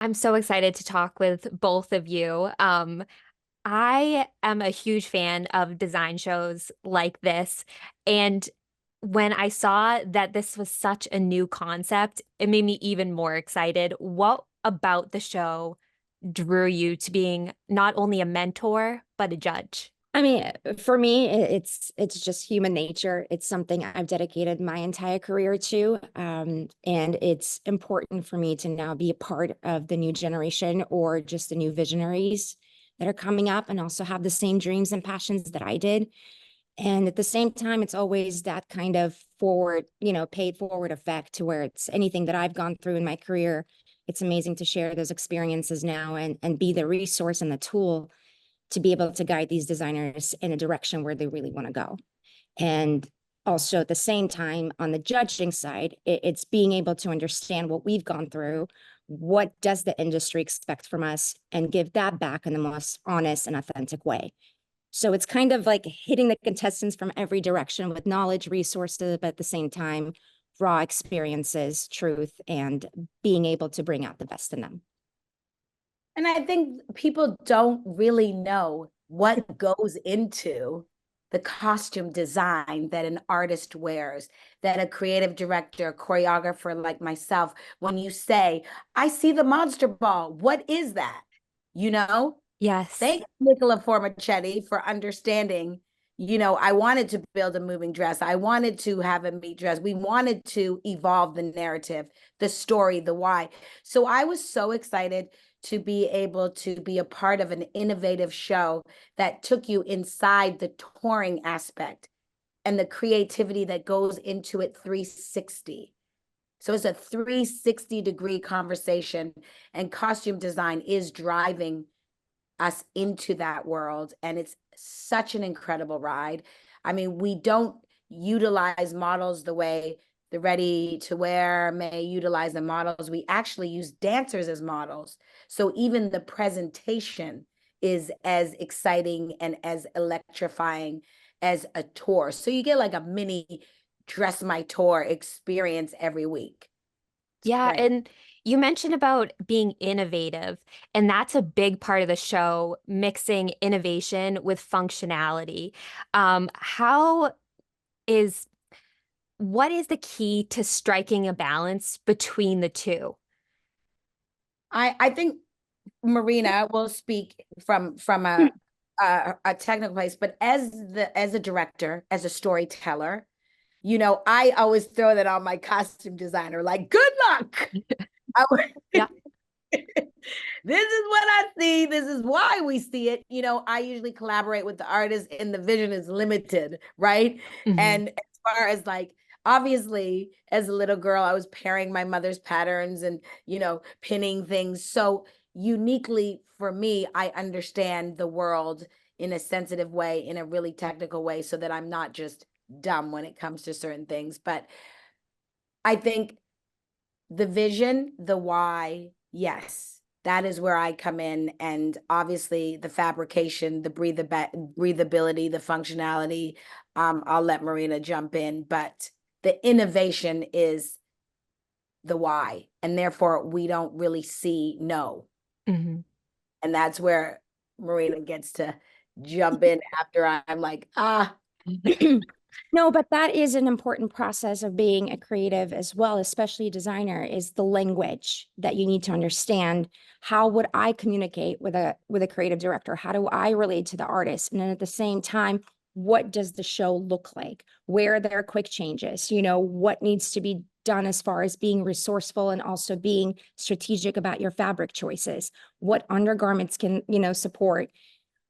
I'm so excited to talk with both of you. I am a huge fan of design shows like this. And when I saw that this was such a new concept, it made me even more excited. What about the show drew you to being not only a mentor, but a judge? I mean, for me, it's just human nature. It's something I've dedicated my entire career to, and it's important for me to now be a part of the new generation or just the new visionaries that are coming up, and also have the same dreams and passions that I did. And at the same time, it's always that kind of forward, paid forward effect to where it's anything that I've gone through in my career. It's amazing to share those experiences now and be the resource and the tool to be able to guide these designers in a direction where they really want to go. And also at the same time, on the judging side, it's being able to understand what we've gone through, what does the industry expect from us, and give that back in the most honest and authentic way. So it's kind of like hitting the contestants from every direction with knowledge, resources, but at the same time, raw experiences, truth, and being able to bring out the best in them. And I think people don't really know what goes into the costume design that an artist wears, that a creative director, choreographer like myself, when you say, I see the monster ball, what is that? You know? Yes. Thank Nicola Formichetti for understanding. I wanted to build a moving dress. I wanted to have a meat dress. We wanted to evolve the narrative, the story, the why. So I was so excited to be able to be a part of an innovative show that took you inside the touring aspect and the creativity that goes into it 360. So it's a 360-degree conversation, and costume design is driving us into that world. And it's such an incredible ride. I mean, we don't utilize models the way the ready to wear may utilize the models. We actually use dancers as models. So even the presentation is as exciting and as electrifying as a tour. So you get like a mini Dress My Tour experience every week. It's Yeah, great. and you mentioned about being innovative, and that's a big part of the show, mixing innovation with functionality. How is what is the key to striking a balance between the two? I think Marina will speak from a technical place, but as a director, as a storyteller, I always throw that on my costume designer, like, good luck. Yeah. This is what I see. This is why we see it. I usually collaborate with the artist and the vision is limited, right? Mhm. And as far as like, obviously, as a little girl, I was pairing my mother's patterns and, pinning things. So uniquely for me, I understand the world in a sensitive way, in a really technical way, so that I'm not just dumb when it comes to certain things. But I think the vision, the why, yes, that is where I come in. And obviously the fabrication, the breathability, the functionality, I'll let Marina jump in, but the innovation is the why. And therefore we don't really see no. Mhm. And that's where Marina gets to jump in after I'm like, ah. No, but that is an important process of being a creative as well, especially a designer, is the language that you need to understand. How would I communicate with a creative director? How do I relate to the artist? And then at the same time, what does the show look like? Where are there quick changes? What needs to be done as far as being resourceful and also being strategic about your fabric choices? What undergarments can, support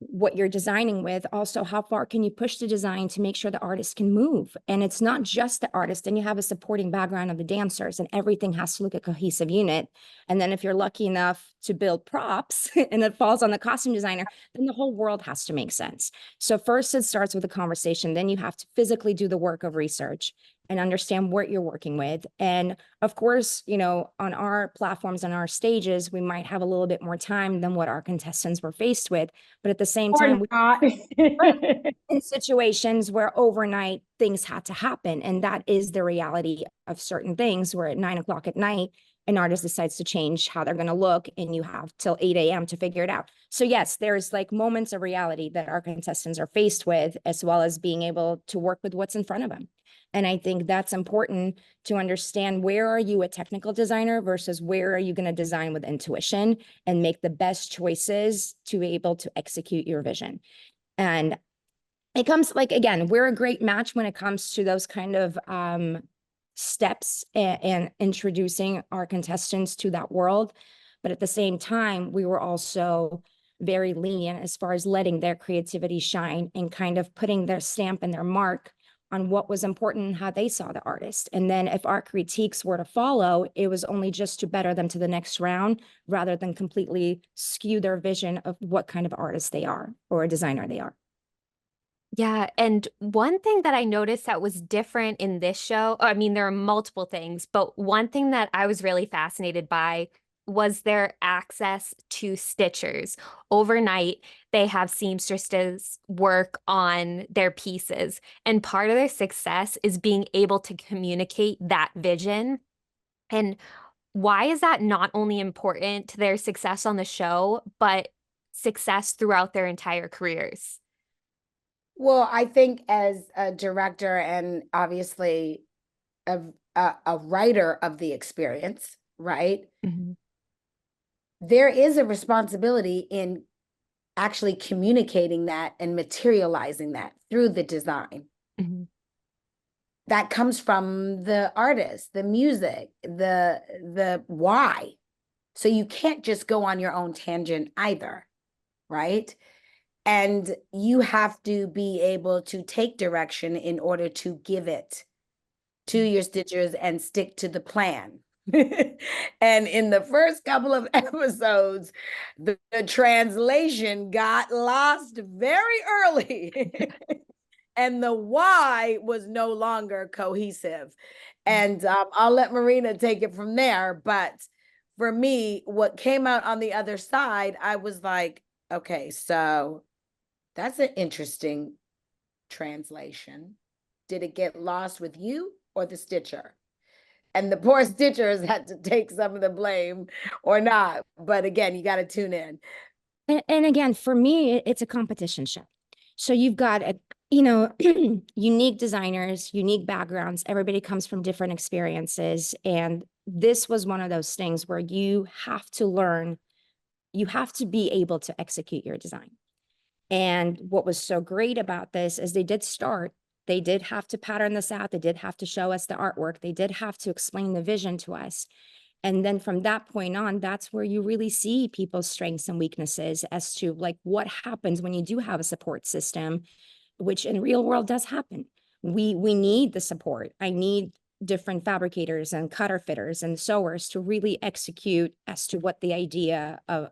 what you're designing with? Also, how far can you push the design to make sure the artist can move? And it's not just the artist, and you have a supporting background of the dancers, and everything has to look a cohesive unit. And then if you're lucky enough to build props and it falls on the costume designer, then the whole world has to make sense. So first it starts with a conversation, then you have to physically do the work of research and understand what you're working with. And of course, on our platforms and our stages, we might have a little bit more time than what our contestants were faced with. But at the same Or time, not. we're in situations where overnight things had to happen. And that is the reality of certain things, where at 9 o'clock at night, an artist decides to change how they're going to look, and you have till 8 a.m. to figure it out. So yes, there's like moments of reality that our contestants are faced with, as well as being able to work with what's in front of them. And I think that's important to understand, where are you a technical designer versus where are you going to design with intuition and make the best choices to be able to execute your vision. And it comes, like, again, we're a great match when it comes to those kind of steps and introducing our contestants to that world. But at the same time, we were also very lenient as far as letting their creativity shine and kind of putting their stamp and their mark on what was important and how they saw the artist. And then if our critiques were to follow, it was only just to better them to the next round, rather than completely skew their vision of what kind of artist they are or a designer they are. Yeah, and one thing that I noticed that was different in this show, I mean, there are multiple things, but one thing that I was really fascinated by was their access to stitchers. Overnight, they have seamstresses work on their pieces, and part of their success is being able to communicate that vision. And why is that not only important to their success on the show, but success throughout their entire careers? Well, I think as a director and obviously a writer of the experience, right? Mhm. There is a responsibility in actually communicating that and materializing that through the design. Mhm. That comes from the artist, the music, the why. So you can't just go on your own tangent either, right? And you have to be able to take direction in order to give it to your stitchers and stick to the plan. And in the first couple of episodes, the translation got lost very early. And the why was no longer cohesive. And I'll let Marina take it from there. But for me, what came out on the other side, I was like, okay, so that's an interesting translation. Did it get lost with you or the stitcher? And the poor stitchers had to take some of the blame or not. But again, you got to tune in. And again, for me, it's a competition show. So you've got unique designers, unique backgrounds. Everybody comes from different experiences. And this was one of those things where you have to learn, you have to be able to execute your design. And what was so great about this is they did have to pattern this out. They did have to show us the artwork. They did have to explain the vision to us. And then from that point on, that's where you really see people's strengths and weaknesses as to like what happens when you do have a support system, which in real world does happen. We need the support. I need different fabricators and cutter fitters and sewers to really execute as to what the idea of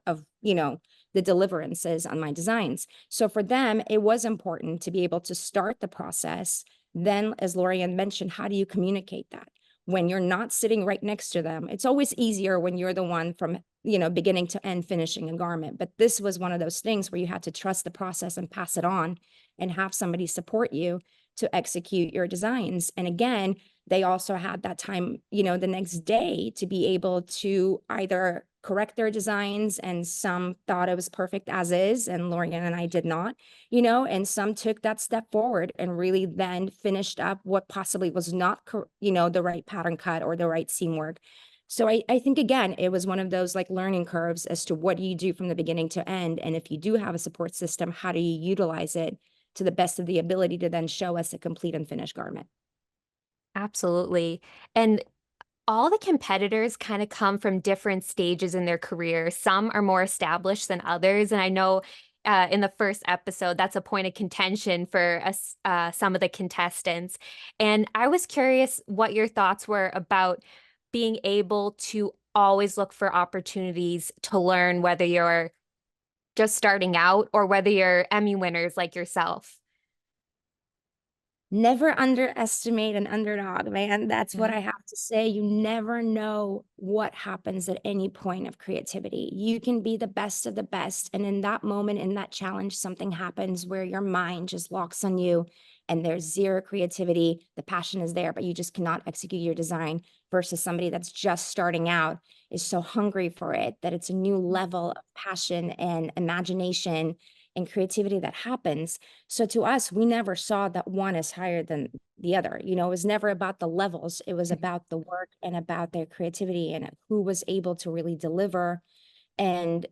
the deliverance is on my designs. So for them, it was important to be able to start the process. Then, as Laurieann mentioned, how do you communicate that? When you're not sitting right next to them, it's always easier when you're the one from, beginning to end finishing a garment. But this was one of those things where you had to trust the process and pass it on and have somebody support you to execute your designs. And again, they also had that time, the next day to be able to either correct their designs, and some thought it was perfect as is, and Laurieann and I did not, and some took that step forward and really then finished up what possibly was not, the right pattern cut or the right seam work. So I think, again, it was one of those like learning curves as to what do you do from the beginning to end. And if you do have a support system, how do you utilize it to the best of the ability to then show us a complete and finished garment? Absolutely. And all the competitors kind of come from different stages in their career. Some are more established than others. And I know in the first episode, that's a point of contention for us, some of the contestants. And I was curious what your thoughts were about being able to always look for opportunities to learn, whether you're just starting out or whether you're Emmy winners like yourself. Never underestimate an underdog, man. That's what I have to say. You never know what happens at any point of creativity. You can be the best of the best. And in that moment, in that challenge, something happens where your mind just locks on you and there's zero creativity, the passion is there, but you just cannot execute your design, versus somebody that's just starting out, is so hungry for it that it's a new level of passion and imagination and creativity that happens. So to us, we never saw that one is higher than the other. You know, it was never about the levels. It was about the work and about their creativity and who was able to really deliver and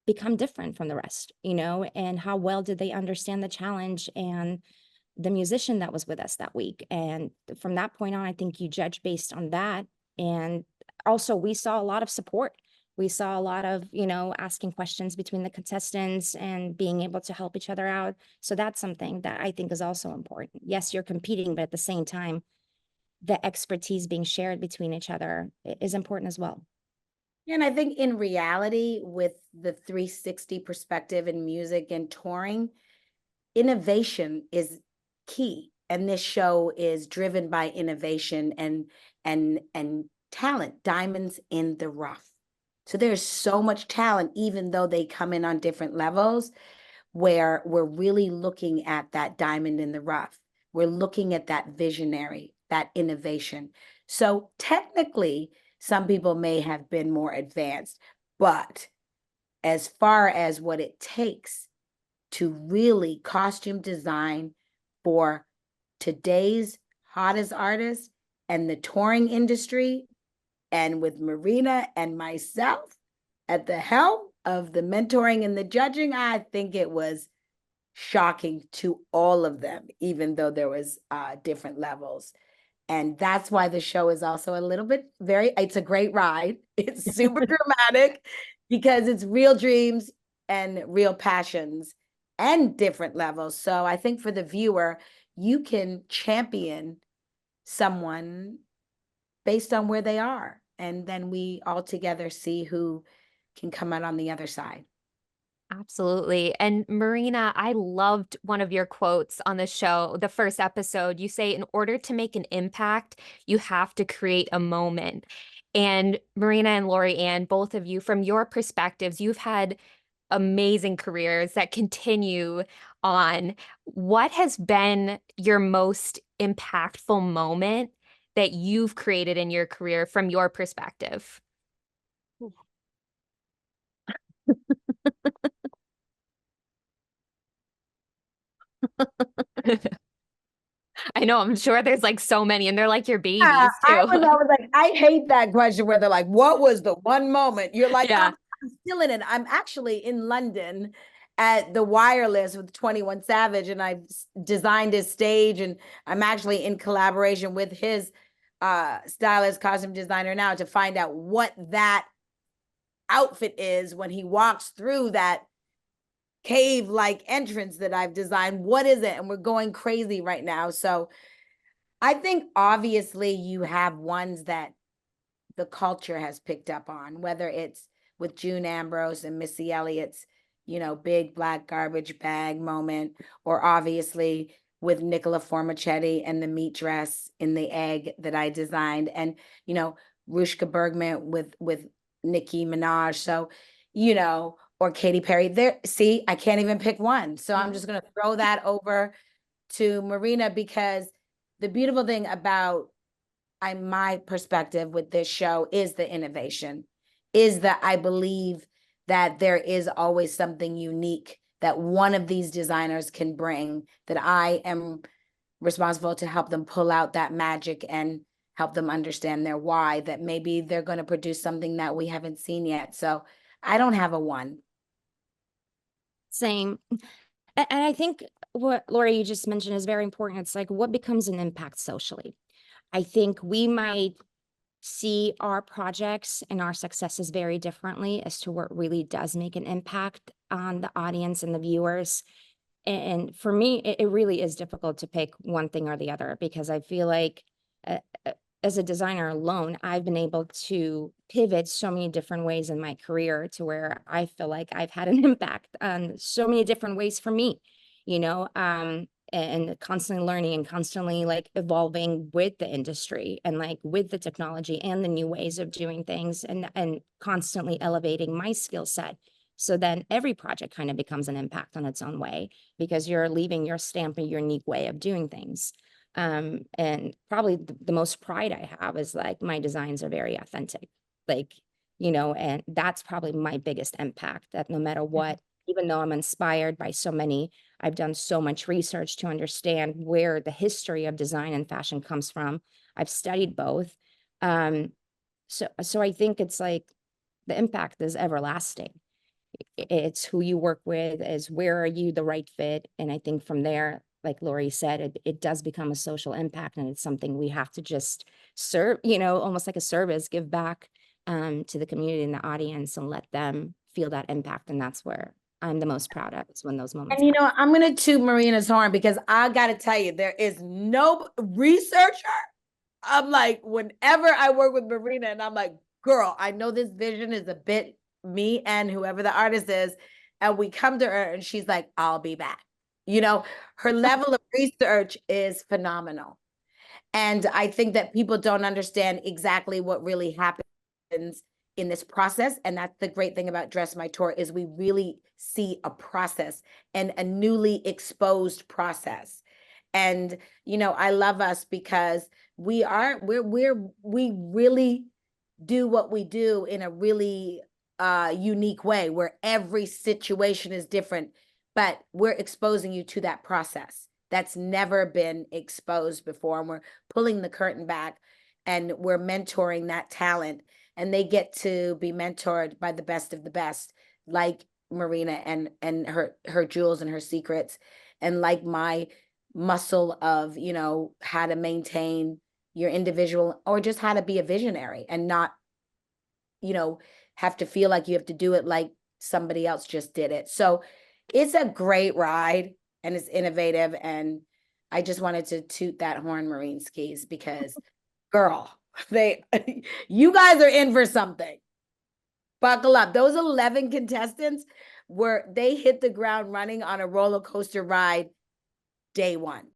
become different from the rest, you know, and how well did they understand the challenge and the musician that was with us that week. And from that point on, I think you judge based on that. And also we saw a lot of support. We saw a lot of, you know, asking questions between the contestants and being able to help each other out. So that's something that I think is also important. Yes, you're competing, but at the same time, the expertise being shared between each other is important as well. And I think in reality, with the 360 perspective in music and touring, innovation is key. And this show is driven by innovation and talent, diamonds in the rough. So there's so much talent, even though they come in on different levels, where we're really looking at that diamond in the rough. We're looking at that visionary, that innovation. So technically, some people may have been more advanced, but as far as what it takes to really costume design for today's hottest artists and the touring industry, and with Marina and myself at the helm of the mentoring and the judging, I think it was shocking to all of them, even though there was different levels. And that's why the show is also a little bit it's a great ride. It's super dramatic because it's real dreams and real passions and different levels. So I think for the viewer, you can champion someone based on where they are. And then we all together see who can come out on the other side. Absolutely. And Marina, I loved one of your quotes on the show, the first episode. You say, in order to make an impact, you have to create a moment. And Marina and Laurieann, both of you, from your perspectives, you've had amazing careers that continue on. What has been your most impactful moment that you've created in your career from your perspective? I know, I'm sure there's like so many, and they're like your babies I too. was like, I hate that question where they're like, what was the one moment? You're like, Yeah. I'm still in it. I'm actually in London at the Wireless with 21 Savage, and I've designed his stage, and I'm actually in collaboration with his stylist, costume designer now, to find out what that outfit is when he walks through that cave-like entrance that I've designed. What is it? And we're going crazy right now. So I think obviously you have ones that the culture has picked up on, whether it's with June Ambrose and Missy Elliott's, you know, big black garbage bag moment, or obviously with Nicola Formichetti and the meat dress in the egg that I designed, and, you know, Rushka Bergman with Nicki Minaj. So, you know, or Katy Perry. There, see, I can't even pick one. So I'm just going to throw that over to Marina, because the beautiful thing about my perspective with this show is the innovation, is that I believe that there is always something unique that one of these designers can bring, that I am responsible to help them pull out that magic and help them understand their why, that maybe they're going to produce something that we haven't seen yet. So I don't have a one. Same. And I think what Laura, you just mentioned is very important. It's like, what becomes an impact socially? I think we might see our projects and our successes very differently as to what really does make an impact on the audience and the viewers. And for me, it really is difficult to pick one thing or the other, because I feel like as a designer alone, I've been able to pivot so many different ways in my career to where I feel like I've had an impact on so many different ways for me, you know, and constantly learning and constantly like evolving with the industry and like with the technology and the new ways of doing things, and constantly elevating my skill set. So then every project kind of becomes an impact on its own way because you're leaving your stamp and your unique way of doing things. And probably the most pride I have is like my designs are very authentic, like, you know, and that's probably my biggest impact, that no matter what, even though I'm inspired by so many, I've done so much research to understand where the history of design and fashion comes from. I've studied both. So I think it's like the impact is everlasting. It's who you work with, is where are you the right fit? And I think from there, like Laurie said, it does become a social impact, and it's something we have to just serve, you know, almost like a service, give back to the community and the audience and let them feel that impact. And that's where I'm the most proud of, is when those moments And you happen. know, I'm going to toot Marina's horn because I got to tell you, there is no researcher. I'm like, whenever I work with Marina and I'm like, girl, I know this vision is a bit me and whoever the artist is. And we come to her and she's like, I'll be back. You know, her level of research is phenomenal. And I think that people don't understand exactly what really happens in this process. And that's the great thing about Dress My Tour, is we really see a process and a newly exposed process. And, you know, I love us because we really do what we do in a really unique way, where every situation is different, but we're exposing you to that process that's never been exposed before. And we're pulling the curtain back and we're mentoring that talent, and they get to be mentored by the best of the best, like Marina and her jewels and her secrets, and like my muscle of, you know, how to maintain your individual, or just how to be a visionary and not, you know, have to feel like you have to do it like somebody else just did it. So it's a great ride and it's innovative. And I just wanted to toot that horn, Marine Skis, because girl, you guys are in for something. Buckle up. Those 11 contestants they hit the ground running on a roller coaster ride day one.